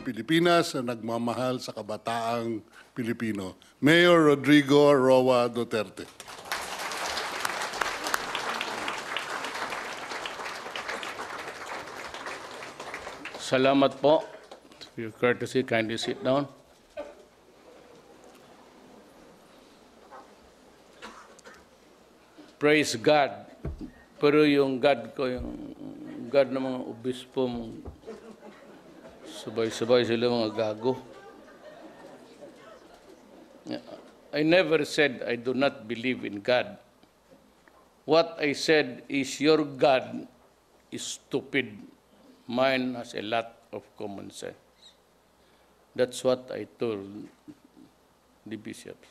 Pilipinas na nagmamahal sa kabataang Pilipino. Mayor Rodrigo Roa Duterte. Salamat po. For your courtesy, kindly sit down. Praise God. Pero yung God ko, yung God ng mga obispo, sabay-sabay sila mga gago. I never said I do not believe in God. What I said is your God is stupid. Mine has a lot of common sense. That's what I told the bishops.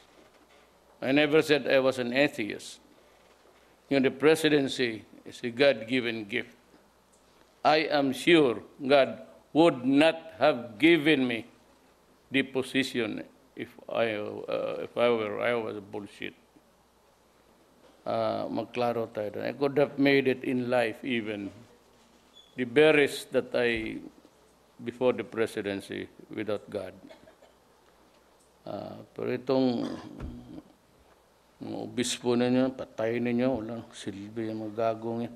I never said I was an atheist. You know, the presidency is a God-given gift. I am sure God would not have given me the position if I was bullshit. Magklaro tayo. I could have made it in life even. The best that before the presidency without God. Pero itong mga obispo ninyo, patay ninyo, walang silbi yung mga gagong yan.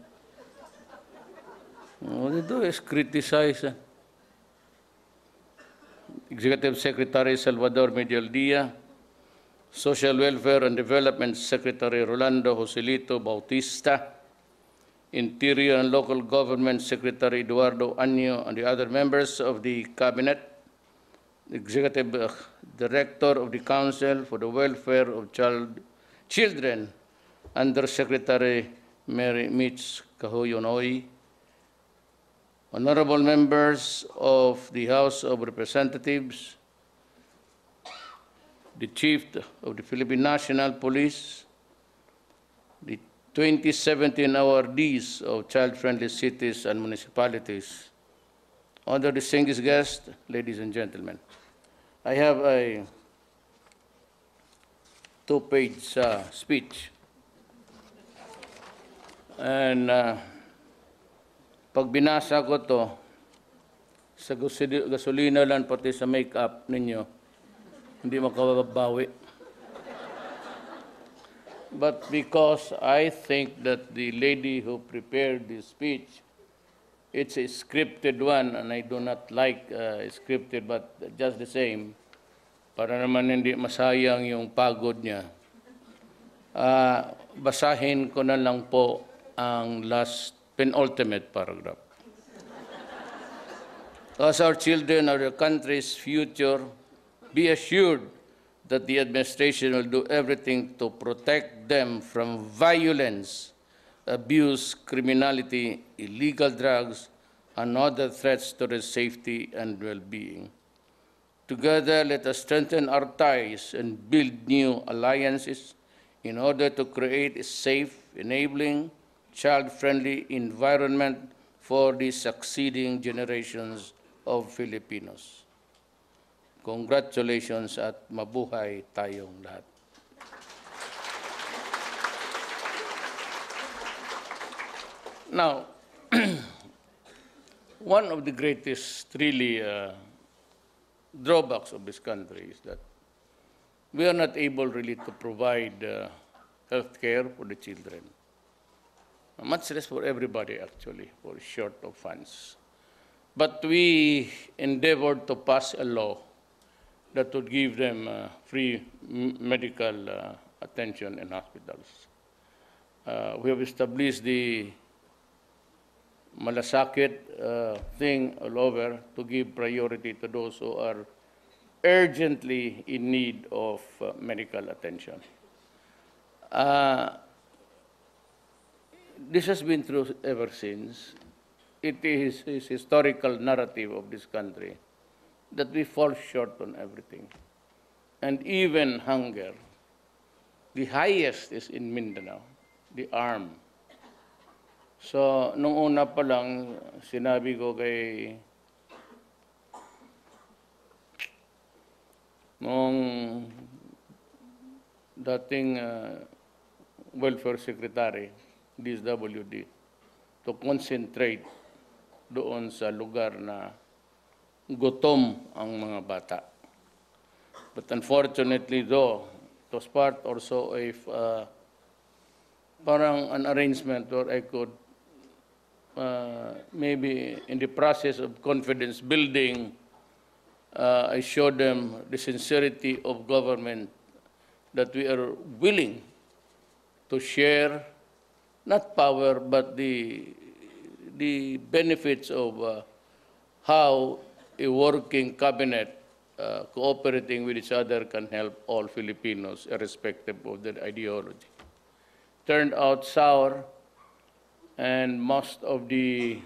What they do is criticize. Executive Secretary Salvador Medialdea, Social Welfare and Development Secretary Rolando Joselito Bautista, Interior and Local Government Secretary Eduardo Año, and the other members of the Cabinet, Executive Director of the Council for the Welfare of Children, Undersecretary Mary Mitch Kahoyonoy, honorable members of the House of Representatives, the Chief of the Philippine National Police, the 2017 awardees of child-friendly cities and municipalities, other distinguished guests, ladies and gentlemen. I have a two-page speech. And pag binasa ko to, sa gasolina lang pati sa make-up ninyo, hindi makababawi. But because I think that the lady who prepared this speech, it's a scripted one, and I do not like scripted, but just the same, para naman hindi masayang yung pagod niya. Basahin ko na lang po ang penultimate paragraph. As our children are the country's future, be assured that the administration will do everything to protect them from violence, abuse, criminality, illegal drugs, and other threats to their safety and well-being. Together, let us strengthen our ties and build new alliances in order to create a safe, enabling, child-friendly environment for the succeeding generations of Filipinos. Congratulations at mabuhay tayong lahat. Now, one of the greatest really drawbacks of this country is that we are not able really to provide health care for the children. Much less for everybody, actually, for short of funds. But we endeavored to pass a law that would give them free medical attention in hospitals. We have established the malasakit thing all over to give priority to those who are urgently in need of medical attention. This has been true ever since. It is historical narrative of this country that we fall short on everything. And even hunger. The highest is in Mindanao, the arm. So, nung una pa lang, sinabi ko kay nung dating welfare secretary, DSWD, to concentrate doon sa lugar na gutom ang mga bata. But unfortunately though, it was part also of parang an arrangement where I could maybe in the process of confidence building, I showed them the sincerity of government, that we are willing to share not power but the benefits of how a working cabinet cooperating with each other can help all Filipinos irrespective of their ideology. Turned out sour, and most of the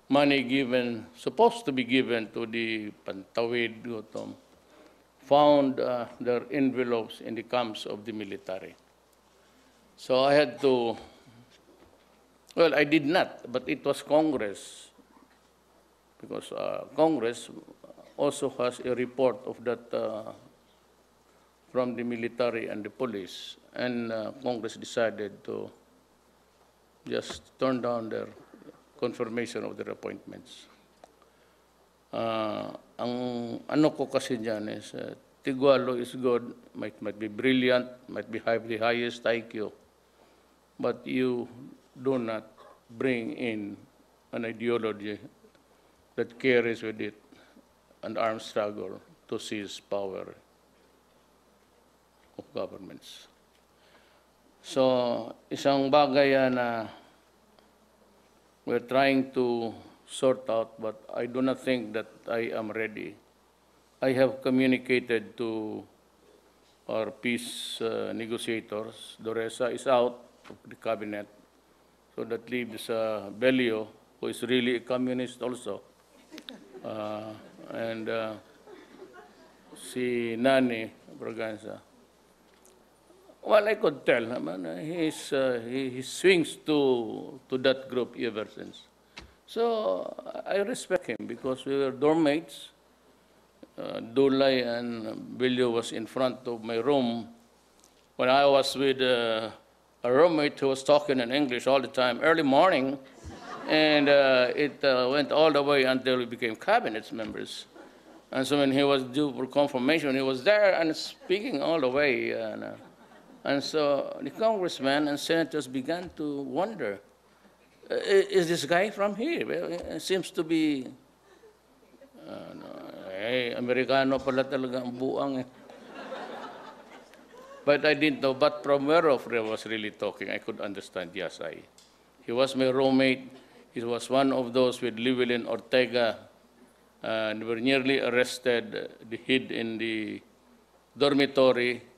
money given, supposed to be given to the Pantawid Gutom, found their envelopes in the camps of the military. So I had to, well, I did not, but it was Congress, because Congress also has a report of that from the military and the police, and Congress decided to just turn down their confirmation of their appointments. Ang ano ko kasi dyan is, Tigualo is good, might be brilliant, might be have the highest IQ, but you do not bring in an ideology that carries with it an armed struggle to seize power of governments. So, isang bagay na we're trying to sort out, but I do not think that I am ready. I have communicated to our peace negotiators. Doresa is out of the cabinet, so that leaves Belio, who is really a communist also, and si Nani Braganza. Well, I could tell, he swings to that group ever since. So I respect him because we were dorm mates. Dulay and Bilyo was in front of my room when I was with a roommate who was talking in English all the time, early morning, and it went all the way until we became cabinet members. And so when he was due for confirmation, he was there and speaking all the way. And so the congressmen and senators began to wonder, is this guy from here? Well, it seems to be, Amerikano pala talaga ang buang. But I didn't know, but from where he was really talking, I could understand, yes, he was my roommate. He was one of those with Llewellyn Ortega, and were nearly arrested, hid in the dormitory.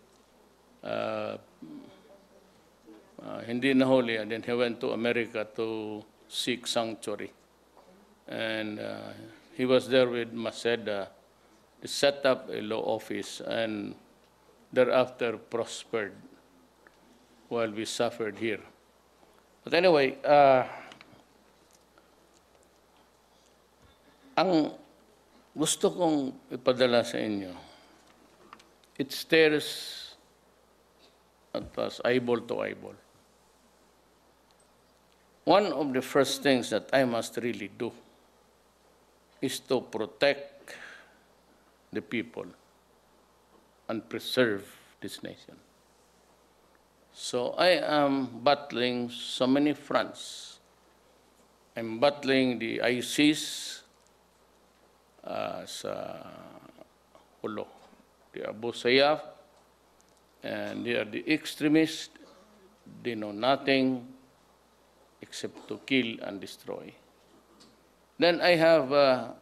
Hindi nahuli, and then he went to America to seek sanctuary. And he was there with Maceda. They set up a law office and thereafter prospered while we suffered here. But anyway, ang gusto kong ipadala sa inyo, it stares at us eyeball to eyeball. One of the first things that I must really do is to protect the people and preserve this nation. So I am battling so many fronts. I'm battling the ISIS sa Hulo, the Abu Sayyaf, and they are the extremists. They know nothing except to kill and destroy. Then I have a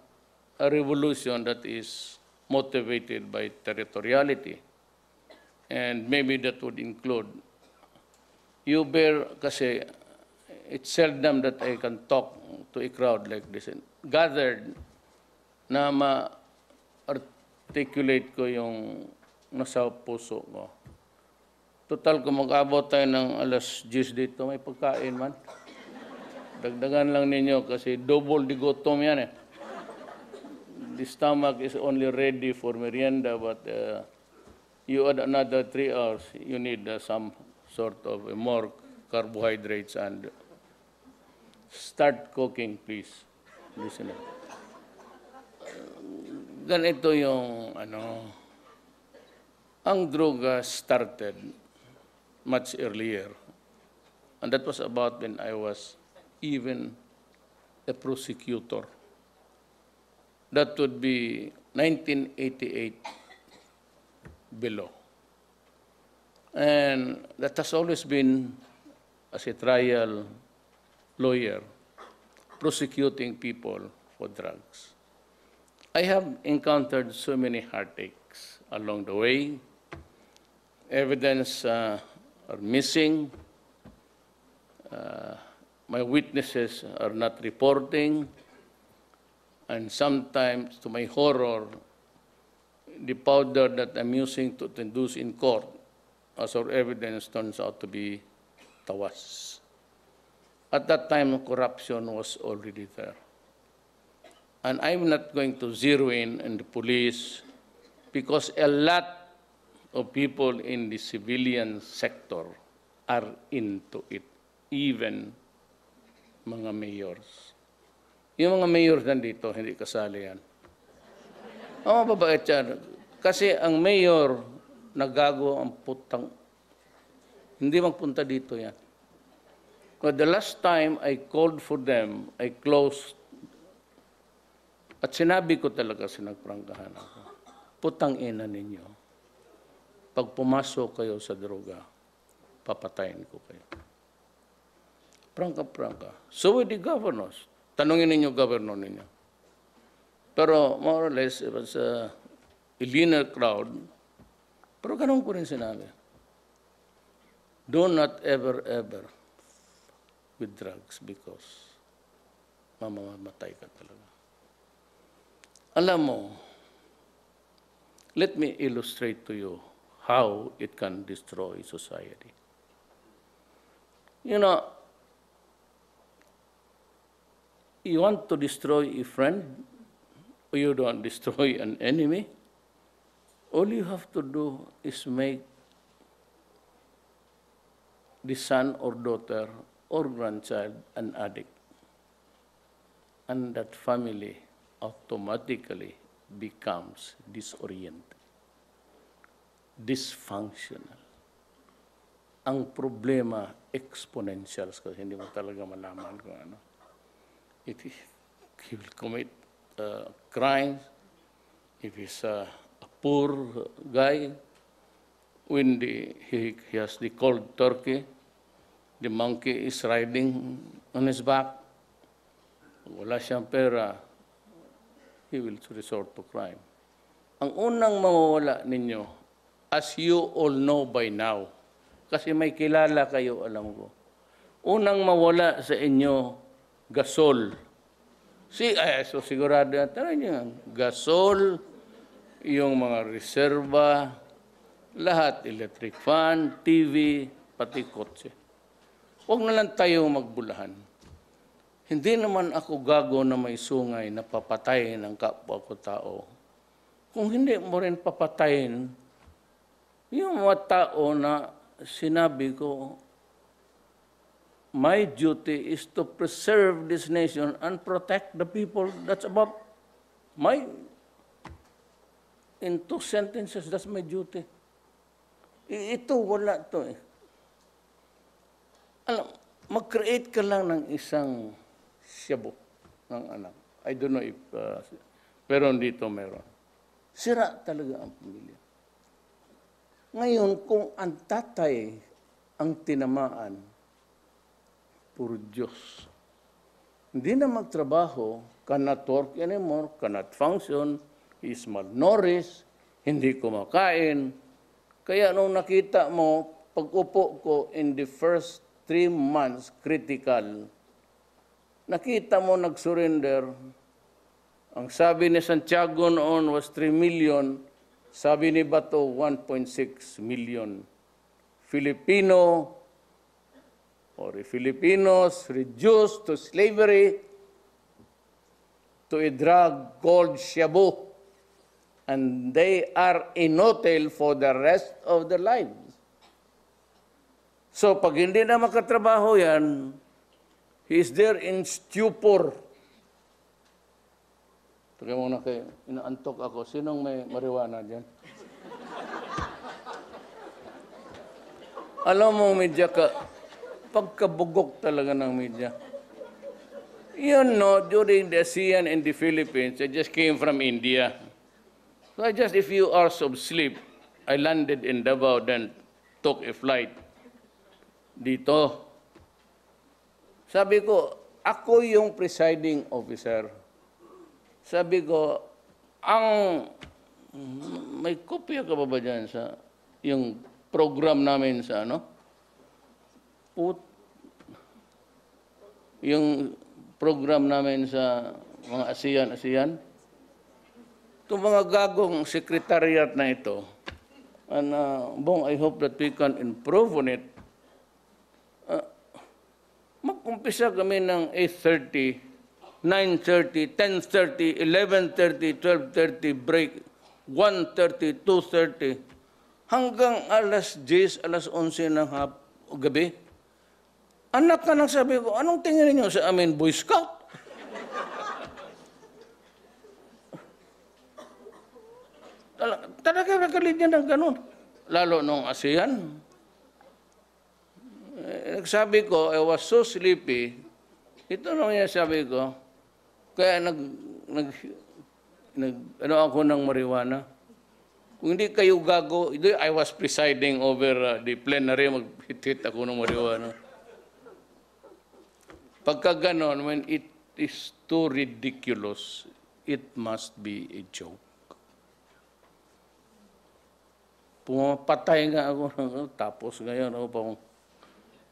revolution that is motivated by territoriality. And maybe that would include, you bear, kasi it's seldom that I can talk to a crowd like this, and gathered na ma-articulate ko yung nasa puso ko. Total, kung mag-abot tayo ng alas 10 dito, may pagkain man. Dagdagan lang ninyo kasi double di gutom yan eh. The stomach is only ready for merienda, but you add another 3 hours, you need some sort of more carbohydrates, and start cooking, please. Listen up. ganito yung ang droga started much earlier. And that was about when I was even a prosecutor. That would be 1988 below. And that has always been, as a trial lawyer, prosecuting people for drugs. I have encountered so many heartaches along the way. Evidence are missing. My witnesses are not reporting. And sometimes, to my horror, the powder that I'm using to induce in court as our evidence turns out to be tawas. At that time, corruption was already there. And I'm not going to zero in on the police because a lot of people in the civilian sector are into it, even mga mayors. Yung mga mayors nandito, hindi kasali yan. Ang mababait yan. Kasi ang mayor, nagago ang putang. Hindi magpunta dito yan. But the last time I called for them, I closed. At sinabi ko talaga sa nagprangkahan ako, putang ina ninyo. Pag pumasok kayo sa droga, papatayin ko kayo. Prangka-prangka. So with the governors. Tanungin ninyo governor ninyo. Pero more or less, it was a leaner crowd. Pero ganun ko rin sinabi. Do not ever with drugs because mamamatay ka talaga. Alam mo, let me illustrate to you how it can destroy society. You know, you want to destroy a friend, or you don't destroy an enemy, all you have to do is make the son or daughter or grandchild an addict. And that family automatically becomes disoriented, dysfunctional. Ang problema, exponential. Kasi hindi mo talaga malaman kung ano. He will commit crimes. If he's a poor guy, when he has the cold turkey, the monkey is riding on his back, wala siyang pera, he will resort to crime. Ang unang mawawala ninyo, as you all know by now, kasi may kilala kayo, alam ko, unang mawala sa inyo, gasol. So sigurado na tayo niyan. Gasol, yung mga reserva, lahat, electric fan, TV, pati kotse. Huwag na lang tayo magbulahan. Hindi naman ako gago na may sungay na papatayin ang kapwa ko tao. Kung hindi mo rin papatayin, yung mga tao na sinabi ko, my duty is to preserve this nation and protect the people. That's about my, in 2 sentences, that's my duty. Ito, wala to eh. Alam, mag-create ka lang ng isang siyabo ng anak. I don't know if, pero dito meron. Sira talaga ang pamilya. Ngayon, kung ang tatay ang tinamaan, puro Diyos. Hindi na magtrabaho, cannot work anymore, cannot function, is malnourished, hindi kumakain. Kaya nung nakita mo, pag-upo ko in the first 3 months, critical, nakita mo nag-surrender. Ang sabi ni Santiago noon was 3 million, sabi ni Bato 1.6 million. Filipino, or Filipinos reduced to slavery to a drug called shabu. And they are inutil for the rest of their lives. So pag hindi na makatrabaho yan, he is there in stupor. Teka muna kayo, inaantok ako. Sinong may marijuana dyan? Alam mo, media ka, pagkabugok talaga ng media. You know, during the ASEAN in the Philippines, I just came from India. So I just a few hours of sleep, I landed in Davao, then took a flight dito. Sabi ko, ako yung presiding officer. Sabi ko, may kopya ka ba dyan sa yung program namin sa yung program namin sa mga ASEAN. Itong mga gagong secretariat na ito, and Bong, I hope that we can improve on it. Mag-umpisa kami ng 8:30, 9:30, 10:30, 11:30, 12:30, break, 1:30, 2:30, hanggang alas 10, alas 11 ng gabi. Anak ka nang sabi ko, anong tingin niyo sa amin, Boy Scout? Talaga nagalit niya ng ganun. Lalo nung ASEAN. Nagsabi ko, I was so sleepy. Ito naman yung sabi ko, kaya ako ng marijuana. Kung hindi kayo gago, I was presiding over the plenary, mag-hit ako ng marijuana. Pagka ganon, when it is too ridiculous, it must be a joke. Pumapatay nga ako, tapos ngayon ako pang...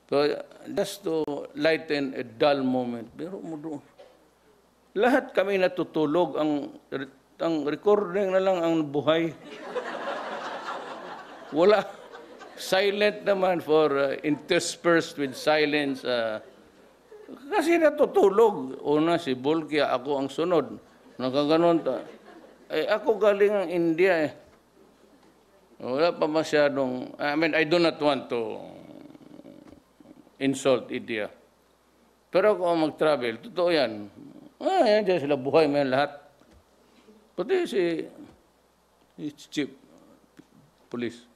So, just to lighten a dull moment. Pero lahat kami natutulog, ang recording na lang ang buhay. Wala. Silent naman for interspersed with silence. Kasi natutulog. Una si Bulkia, ako ang sunod. Nakaganon ta. Ako galing ang India . Wala pa masyadong... I do not want to insult India. Pero ako mag-travel, totoo yan. Yan dyan sila buhay mo yan lahat. Pati si Chief Police.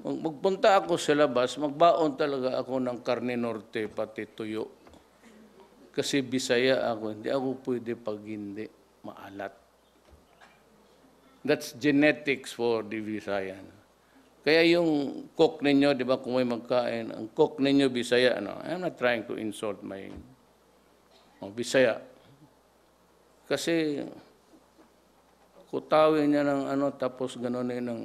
Magpunta ako sa labas, magbaon talaga ako ng karne norte, pati tuyo. Kasi Bisaya ako, hindi ako pwede pag hindi maalat. That's genetics for the Visayan. Kaya yung cook ninyo, di ba, kung may magkain, ang cook ninyo Bisaya, I'm not trying to insult my Bisaya. Kasi kutawin niya ng tapos gano'n ng...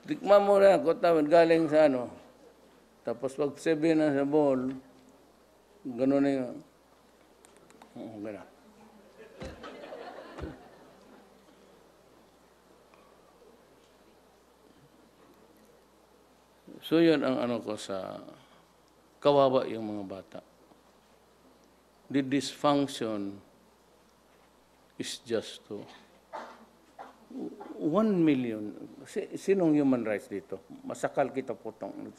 Tikman mo na, kutawin, galing sa Tapos pag sabi na sa bowl, gano'n na yun. Gano'n. So yun ang ko sa kawawa yung mga bata. The dysfunction is just to 1 million. Sinong human rights dito? Masakal kita po itong...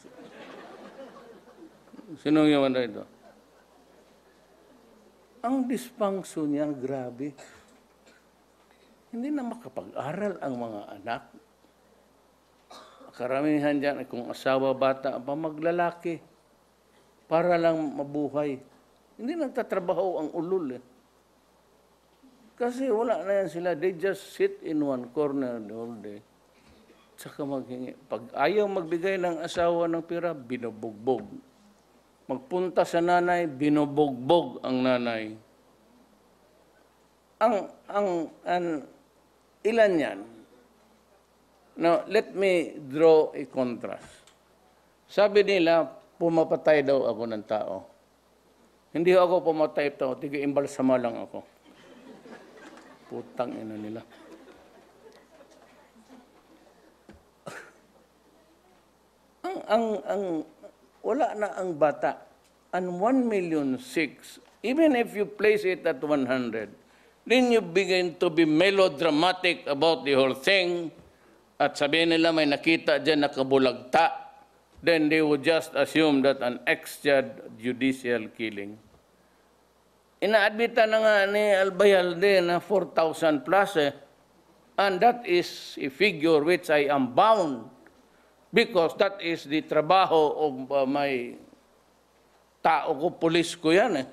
Sinong human rights dito? Ang dysfunction niya, grabe. Hindi na makapag-aral ang mga anak. Karamihan dyan, kung asawa, bata, maglalaki para lang mabuhay. Hindi nagtatrabaho ang ulol . Kasi wala na yan sila. They just sit in one corner the whole day. Tsaka maghingi. Pag ayaw magbigay ng asawa ng pera, binubugbog. Magpunta sa nanay, binubugbog ang nanay. Ilan yan? Now, let me draw a contrast. Sabi nila, pumapatay daw ako ng tao. Hindi ako pumatay ng tao, tiga-imbalsama lang ako. Putang ina nila. Wala na ang bata. And 1,000,006, even if you place it at 100, then you begin to be melodramatic about the whole thing. At sabihin nila may nakita dyan nakabulagta. then they would just assume that an extrajudicial killing. Inaadmitan na nga ni Albayalde na 4,000 plus and that is a figure which I am bound because that is the trabaho of my tao ko, police ko yan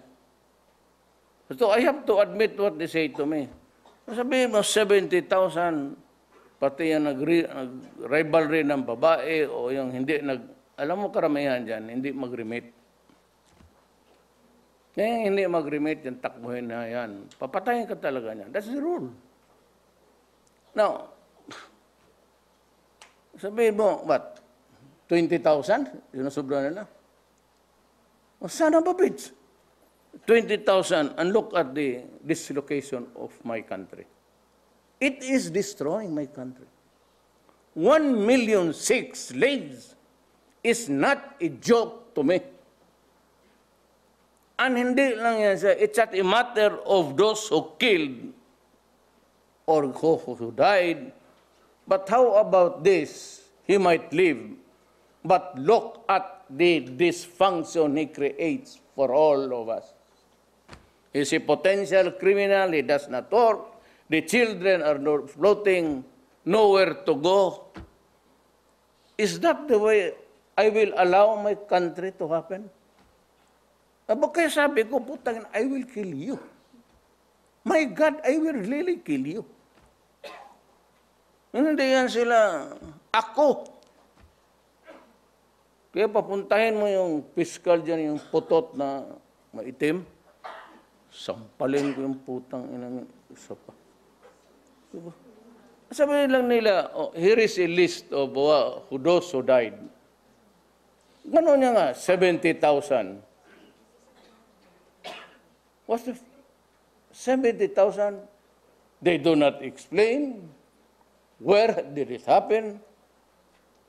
So I have to admit what they say to me. Sabihin mo, 70,000, pati yung nag-rivalry ng babae o yung hindi alam mo karamihan dyan, hindi mag-remit. Kaya hindi mag-remit, yung takbuhin na yan. Papatayin ka talaga niyan. That's the rule. Now, sabihin mo, what? 20,000? Yun ang sobra nila. O sana ba, bitch? 20,000 and look at the dislocation of my country. It is destroying my country. 1,000,006 slaves is not a joke to me. And hindi lang yan siya, it's not a matter of those who killed or who died, but how about this? He might live, but look at the dysfunction he creates for all of us. He's a potential criminal, he does not work, the children are floating, nowhere to go. Is that the way I will allow my country to happen? Kaya sabi ko, putang, I will kill you. My God, I will really kill you. Hindi yan sila, ako. Kaya papuntahin mo yung fiscal dyan, yung putot na maitim, sampalin ko yung putang inang isa pa. Diba? Sabihin lang nila, here is a list of those who died. Gano'n niya nga, 70,000. What's the 70,000? They do not explain where did it happen,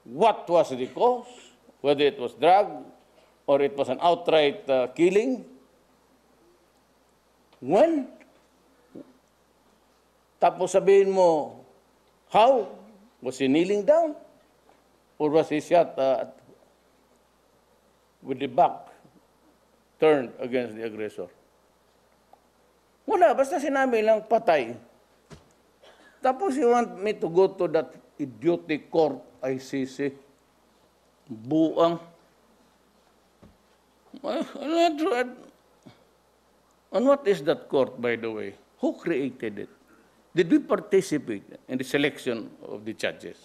what was the cause, whether it was drug or it was an outright killing. When? Tapos sabihin mo, how? Was he kneeling down? Or was he shot with the back turned against the aggressor? Wala, basta sinabi lang patay. Tapos you want me to go to that idiotic court, ICC? Buang. And what is that court, by the way? Who created it? Did we participate in the selection of the judges?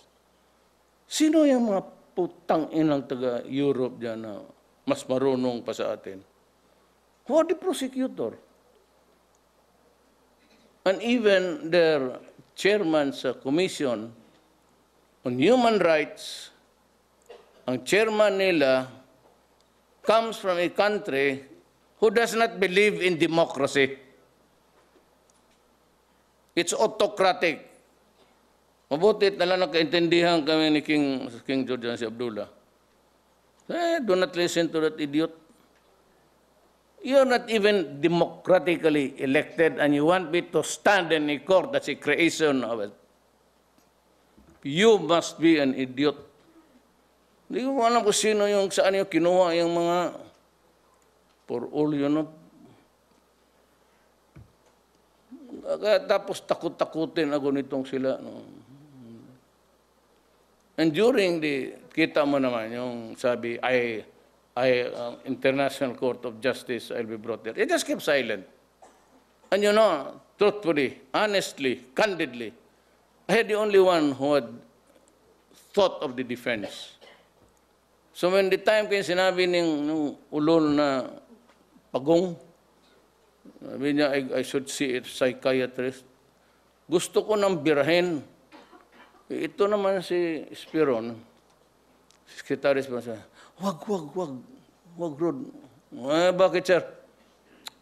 Sino yung mga putang inang taga-Europe dyan na mas marunong pa sa atin? Who are the prosecutor? And even their chairman's commission on human rights, ang chairman nila comes from a country who does not believe in democracy. It's autocratic. Mabutit na lang nakaintindihan kami ni King George si Abdullah. Do not listen to that idiot. You're not even democratically elected and you want me to stand in a court that's a creation of it. You must be an idiot. Hindi ko alam kung sino yung saan yung kinuha yung mga for all, tapos takot-takutin ako nitong sila. No? And during kita mo naman yung sabi, International Court of Justice, I'll be brought there. They just kept silent. And truthfully, honestly, candidly, I had the only one who had thought of the defense. So when the time kayo sinabi ng ulol na pagong, sabi niya, I should see a psychiatrist. Gusto ko nang birahin. Ito naman si Spiron, secretary pa siya, wag, Rod. Bakit, sir?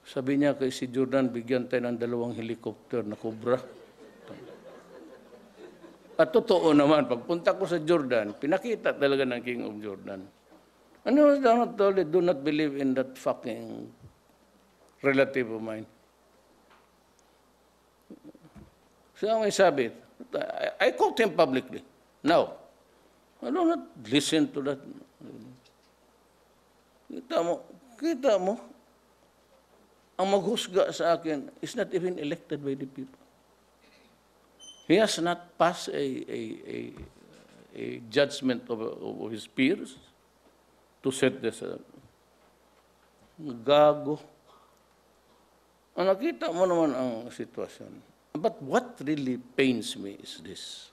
Sabi niya kay si Jordan, bigyan tayo ng 2 helicopter na Cobra. At totoo naman, pagpunta ko sa Jordan, pinakita talaga ng King of Jordan. And I was told, do not believe in that fucking relative of mine. Siya may sabi, I quote him publicly. Now, I do not listen to that kita mo, ang maghusga sa akin is not even elected by the people. He has not passed a judgment of his peers to set this. Gago. Nakita mo naman ang sitwasyon. But what really pains me is this.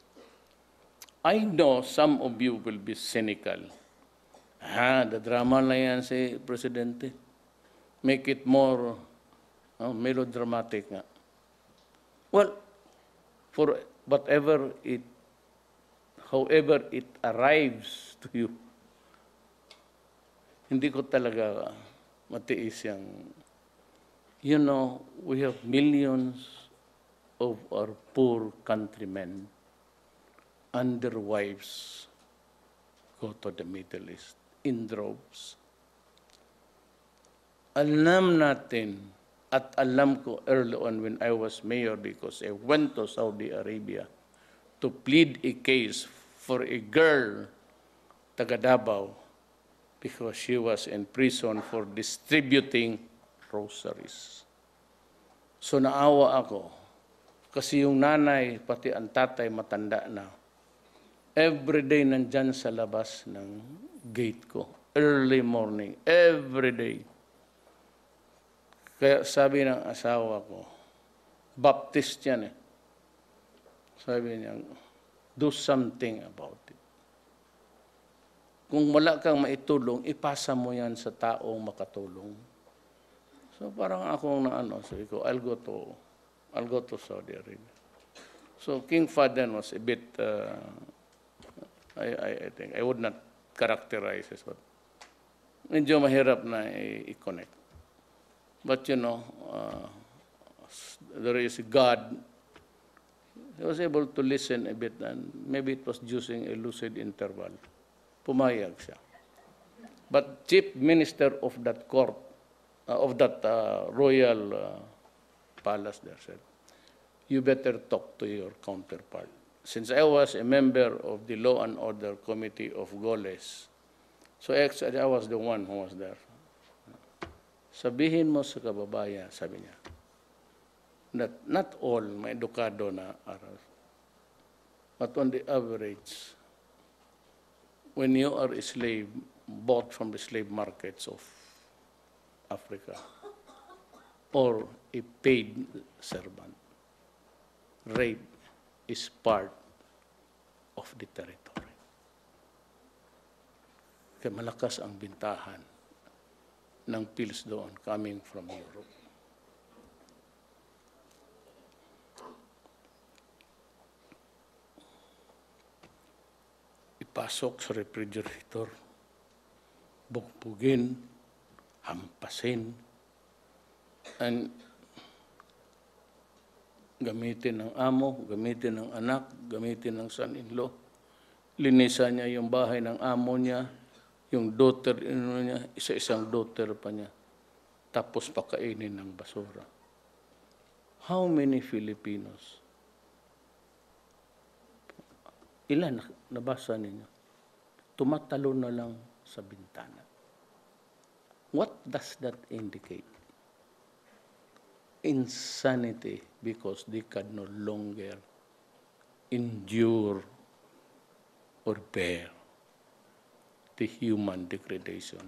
I know some of you will be cynical. The drama na yan si Presidente. Make it more melodramatic nga. Well, for however it arrives to you, hindi ko talaga matiis yung, you know, we have millions of our poor countrymen and their wives go to the Middle East in droves. Alam natin, at alam ko early on when I was mayor because I went to Saudi Arabia to plead a case for a girl, taga Davao, because she was in prison for distributing rosaries. So naawa ako, kasi yung nanay, pati ang tatay matanda na, everyday nandyan sa labas ng gate ko, early morning, everyday. Kaya sabi ng asawa ko, Baptist yan eh. Sabi niya, do something about it. Kung wala kang maitulong, ipasa mo yan sa taong makatulong. So parang akong sabi ko, I'll go to Saudi Arabia. So King Fahd was a bit, I think, I would not characterize as what. Medyo mahirap na i-connect. But you know, there is God. He was able to listen a bit and maybe it was using a lucid interval. Pumayag siya. But chief minister of that court, of that royal palace there said, you better talk to your counterpart. Since I was a member of the Law and Order Committee of Goles, so actually I was the one who was there. Sabihin mo sa kababayan, sabi niya, that not all may edukado na aral. But on the average, when you are a slave, bought from the slave markets of Africa, or a paid servant, rape is part of the territory. Kaya malakas ang bintahan ng pills doon coming from Europe. Ipasok sa refrigerator, bugbugin, hampasin, and gamitin ng amo, gamitin ng anak, gamitin ng son-in-law. Linisan niya yung bahay ng amo niya, yung daughter niya, isa-isang daughter pa niya. Tapos pakainin ng basura. How many Filipinos? Ilan nabasa ninyo? Tumatalo na lang sa bintana. What does that indicate? Insanity, because they can no longer endure or bear the human degradation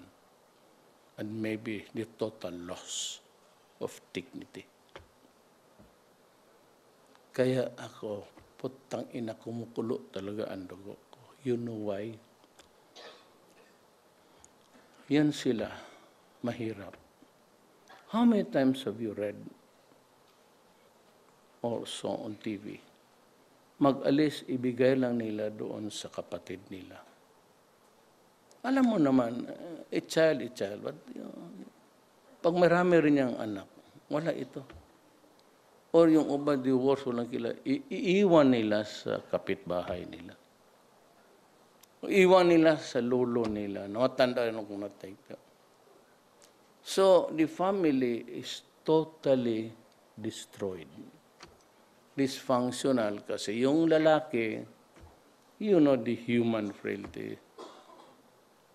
and maybe the total loss of dignity. Kaya ako, putang ina, kumukulo talaga ang dugo ko. You know why? Yan sila, mahirap. How many times have you read or saw on TV? Mag-alis, ibigay lang nila doon sa kapatid nila. Alam mo naman, a child, but pag marami rin niyang anak, wala ito. Or yung uba, divorce, walang kila, iiwan nila sa kapitbahay nila. Iiwan nila sa lolo nila. Nakatanda rin kung natay. So, the family is totally destroyed. Dysfunctional kasi yung lalaki, you know, the human frailty,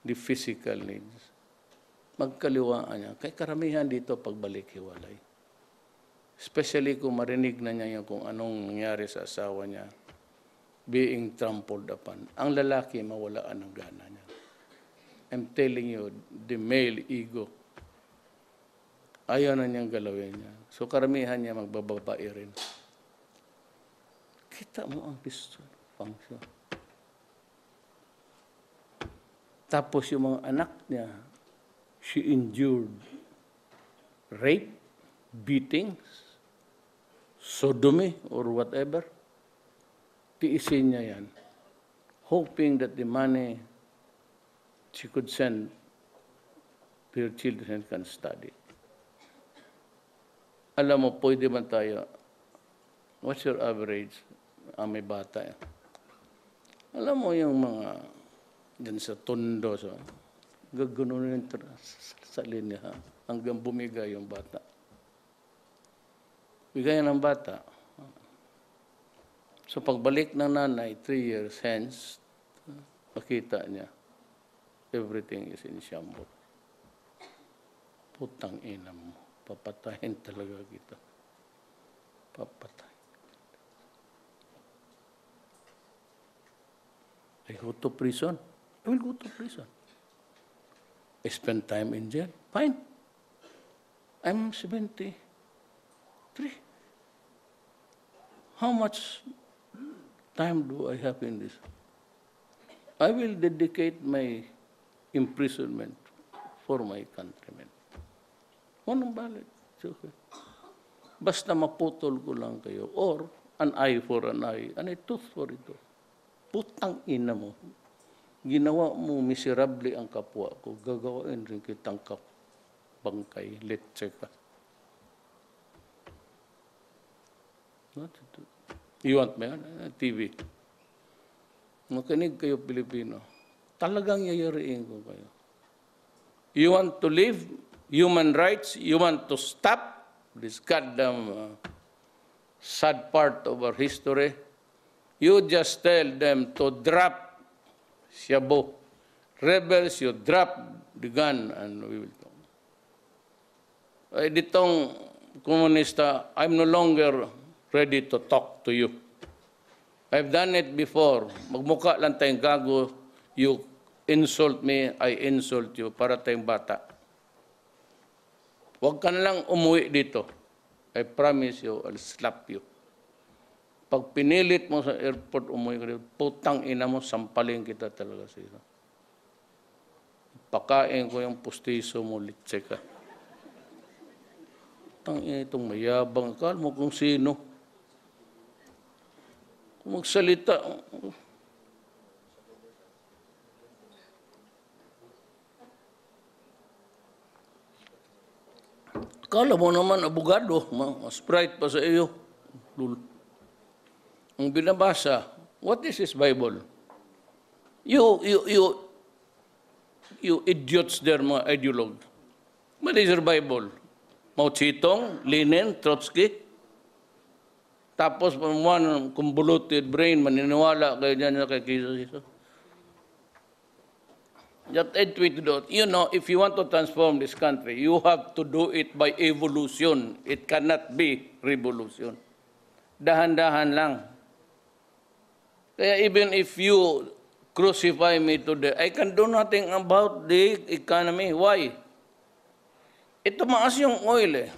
the physical needs. magkaliwaan niya. Kaya karamihan dito pagbalik hiwalay. Especially kung marinig na niya yung kung anong nangyari sa asawa niya, being trampled upon. Ang lalaki, mawalaan ng gana niya. I'm telling you, the male ego, ayaw na niyang galawin niya. So karamihan niya magbababae rin. Kita mo ang function. Tapos yung mga anak niya, she endured rape, beatings, sodomy, or whatever. Tiisin niya yan, hoping that the money she could send to her children can study. Alam mo, pwede man tayo, what's your average? May bata. Alam mo yung mga dyan sa tondo, so, gagano'n yung sa linya hanggang bumigay yung bata. Bigayan ng bata. So pagbalik ng nanay, 3 years hence, makita niya, everything is in shambles. Putang ina mo, papatayin talaga kita. Papatayin. I go to prison. I will go to prison. I spend time in jail. Fine. I'm 73. How much time do I have in this? I will dedicate my imprisonment for my countrymen. Walang balik. Okay. Basta maputol ko lang kayo. Or an eye for an eye and a tooth for a tooth. Putang ina mo. Ginawa mo miserable ang kapwa ko. Gagawain rin kitang bangkay. Letse ka. You want me? TV. Makinig kayo, Pilipino. Talagang yayariin ko kayo. You want to live human rights? You want to stop this goddamn sad part of our history? You just tell them to drop Shabu. Rebels, you drop the gun and we will talk. Ay, ditong komunista, I'm no longer ready to talk to you. I've done it before. Magmukha lang tayong gago. You insult me, I insult you. Para tayong bata. Huwag ka na lang umuwi dito. I promise you, I'll slap you. Pag pinilit mo sa airport, umuwi ka dito, putang ina mo, sampalin kita talaga sa iyo. Pakain ko yung pustiso mo, litse ka. Putang ina itong mayabang. Akala mo kung sino. Kung magsalita. Akala mo naman, abogado, mas bright pa sa iyo. Ang binabasa, what is this Bible? You idiots there, mga ideologue. What is your Bible? Mao Zedong, Lenin, Trotsky? Tapos, one convoluted brain, maniniwala kayo dyan kay Jesus. Just add to it, you know, if you want to transform this country, you have to do it by evolution. It cannot be revolution. Dahan-dahan lang. Kaya even if you crucify me today, I can do nothing about the economy. Why? Ito maas yung oil eh.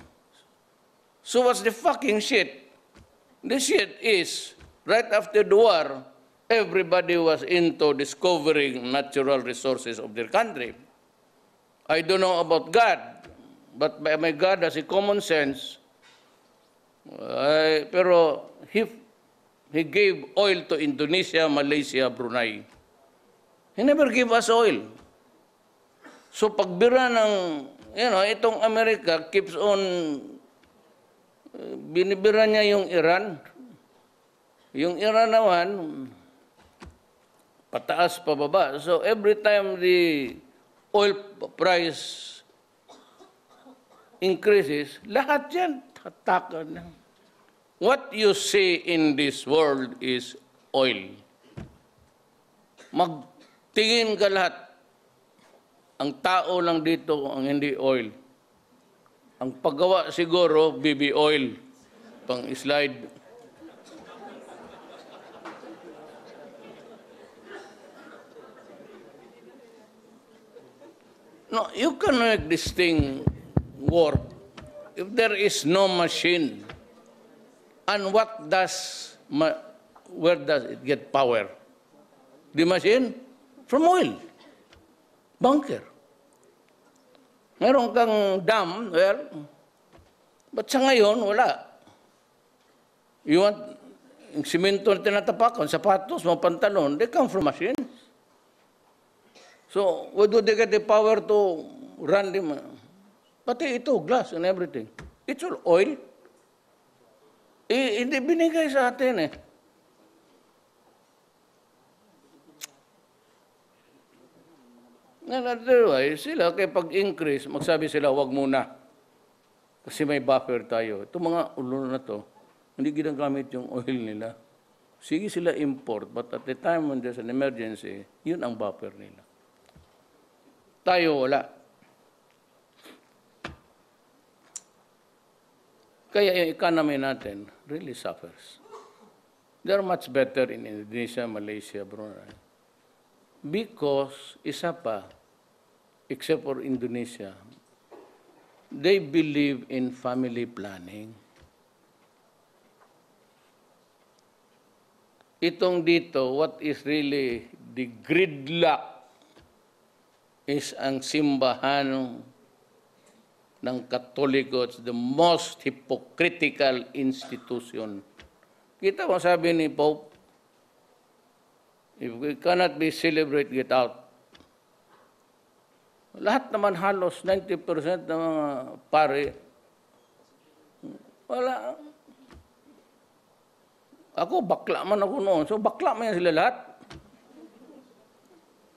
So what's the fucking shit? The shit is, right after the war, everybody was into discovering natural resources of their country. I don't know about God, but my God has a common sense. Pero he gave oil to Indonesia, Malaysia, Brunei. He never gave us oil. So pagbira ng, itong America keeps on, binibira niya yung Iran. Yung Iran naman, pataas pababa. So every time the oil price increases, lahat yan tatakan na. What you see in this world is oil. Magtingin ka lahat. ang tao lang dito ang hindi oil. Ang paggawa siguro, BB oil, pang slide. No, you can make this thing work if there is no machine. And where does it get power? The machine? From oil. Bunker. Meron kang dam, well, but sa ngayon, wala. You want yung simento na tinatapakan, sapatos, mga pantalon, they come from machines. So, where do they get the power to run them? Pati ito, glass and everything. It's all oil. Hindi binigay sa atin eh. Otherwise, sila, kaya pag-increase, magsabi sila, wag muna. Kasi may buffer tayo. Itong mga ulo na to, hindi ginagamit yung oil nila. Sige sila import, but at the time when there's an emergency, yun ang buffer nila. Tayo, wala. Kaya yung economy natin really suffers. They're much better in Indonesia, Malaysia, Brunei. Because, isa pa, except for Indonesia, they believe in family planning. Itong dito, what is really the gridlock is ang simbahan ng Katoliko. It's the most hypocritical institution. Kita mo sabi ni Pope, if we cannot be celebrate, get out. Lahat naman halos 90% ng mga pare, wala. Ako, bakla man ako noon. So, bakla man yan sila lahat.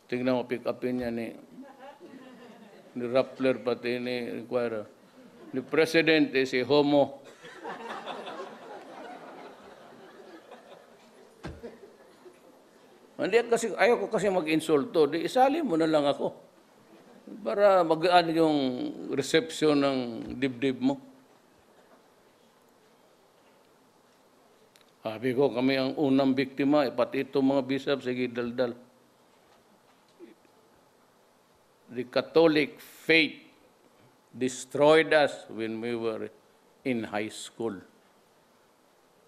Tingnan mo, pick upin niya ni Rappler, pati ni Inquirer. Ni Presidente, si Homo. Hindi kasi, ayaw ko kasi mag-insulto. Di isali mo na lang ako. Para magaan yung reception ng dibdib mo. Sabi ko, kami ang unang biktima, pati itong mga bisap, sige, daldal. The Catholic faith destroyed us when we were in high school.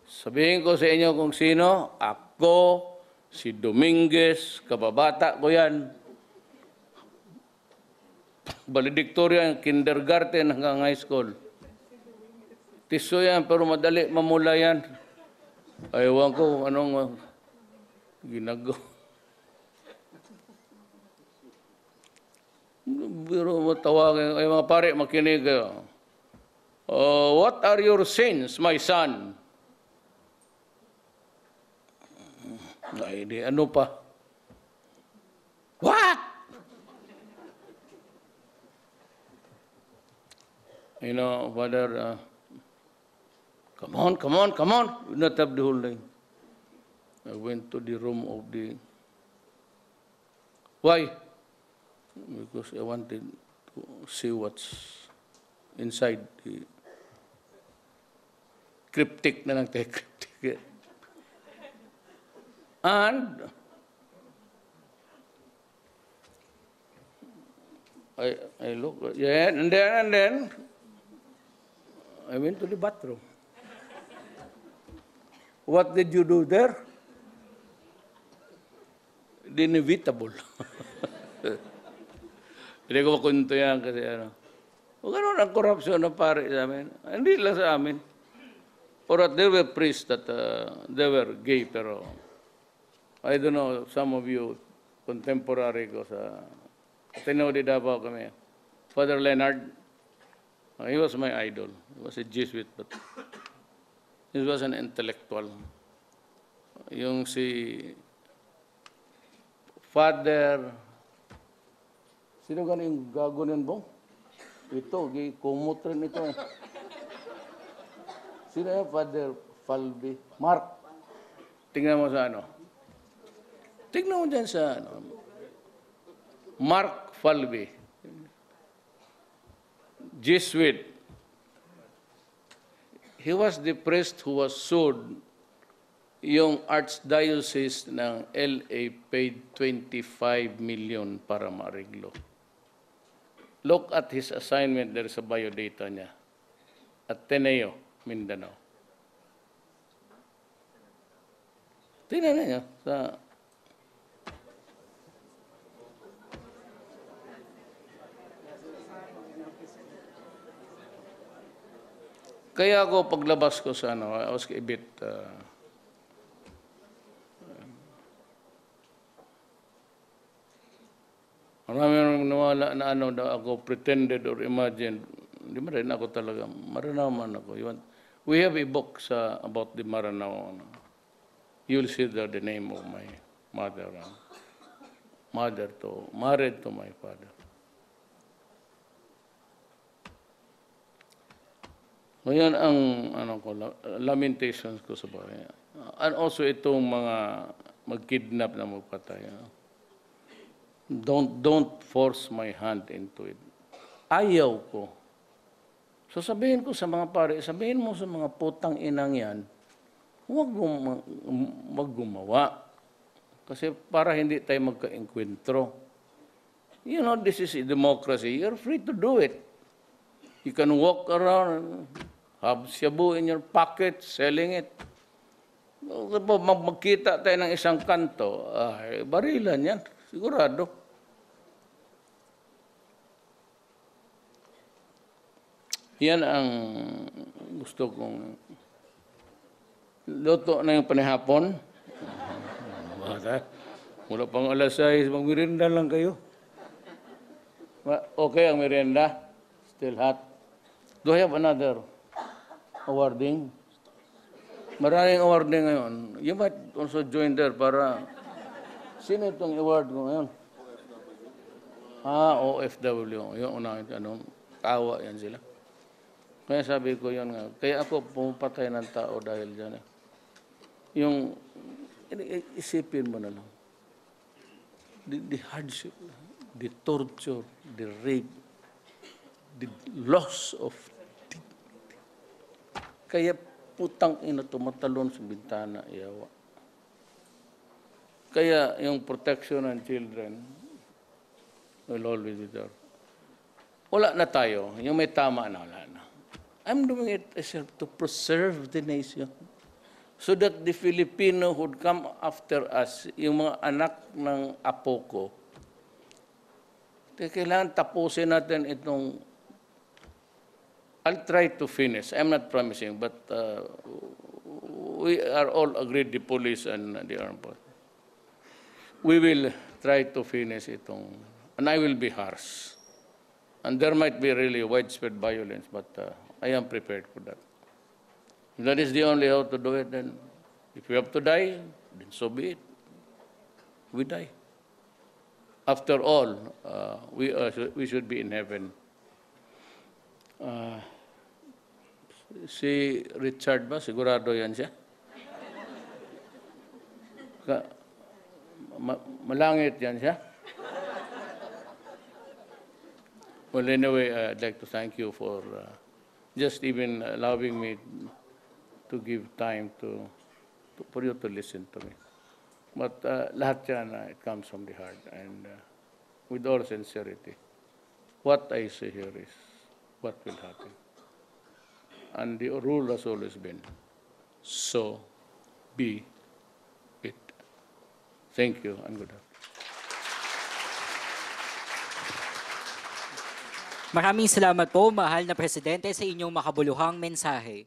Sabihin ko sa inyo kung sino, ako, si Dominguez, kababata ko yan. Valedictorian, kindergarten hanggang high school. Tiso yan, pero madali mamula yan. Ayawan ko anong ginagawa. Pero matawagin, ay mga pare, makinig. What are your sins, my son? Ay, di, ano pa? What? You know, Father, come on. We not have the whole line. I went to the room of the... Why? Because I wanted to see what's inside the cryptic na lang tayo, cryptic. And I look, yeah, and then I went to the bathroom. What did you do there? The inevitable. Hindi ko makunto yan kasi ano. O gano'n ang korupsyon ng pare sa amin. Hindi lang sa amin. Or there were priests that they were gay, pero I don't know, some of you contemporary ko sa Ateneo de Davao kami. Father Leonard, he was my idol. He was a Jesuit, but he was an intellectual. Yung si Father, sino ganing gago nun bong? Ito, kumot rin ito. Sino yung Father Falby? Mark. Tingnan mo sa ano. Tingnan mo dyan sa ano. Mark Falby. Jesuit. He was the priest who was sued. Yung Archdiocese ng LA paid 25 million para maariglo. Look at his assignment there sa biodata niya. Ateneo, Mindanao. Tingnan niyo sa kaya ako paglabas ko sa ano, I was a bit marami nang nawala na ano na ako pretended or imagined. Hindi mo rin ako talaga. Maranao man ako. We have a book about the Maranao. You'll see there the name of my mother. Married to my father. Ngayon ang lamentations ko sa bahay. And also itong mga mag-kidnap na magpatay. Don't force my hand into it. Ayaw ko. So sabihin ko sa mga pare, sabihin mo sa mga putang inang yan, huwag gumawa. Kasi para hindi tayo magka-enkwentro. You know, this is a democracy. You're free to do it. You can walk around, have shabu in your pocket, selling it. Magkita tayo ng isang kanto, barilan yan. Sigurado. Yan ang gusto kong luto na yung panihapon. Wala pang alas 6, magmerienda lang kayo. Okay ang merienda? Still hot? Do I have another awarding? Maraming awarding ngayon. You might also join there para... Sino itong award ko ngayon? OFW. Yung unang tawa yan sila. Kaya sabi ko yun nga. Kaya ako pumapatay ng tao dahil dyan. Yung, isipin mo na lang. The hardship, the torture, the rape, the loss of dignity. Kaya putang ina tumatalon sa bintana, iyawa. Kaya yung protection ng children will always be there. Wala na tayo. Yung may tama na, wala na. I'm doing it to preserve the nation so that the Filipino would come after us, yung mga anak ng apo ko. Kailangan tapusin natin itong... I'll try to finish. I'm not promising, but we are all agreed, the police and the armed forces. We will try to finish itong... And I will be harsh. And there might be really widespread violence, but I am prepared for that. If that is the only how to do it, then if we have to die, then so be it. We die. After all, we should be in heaven. Si Richard ba? Sigurado yan siya? Malangit yan siya? Well, anyway, I'd like to thank you for just even allowing me to give time for you to listen to me. But lahat yan, it comes from the heart. And with all sincerity, what I say here is what will happen. And the rule has always been, so be it. Thank you and good afternoon. Maraming salamat po, mahal na Presidente, sa inyong makabuluhang mensahe.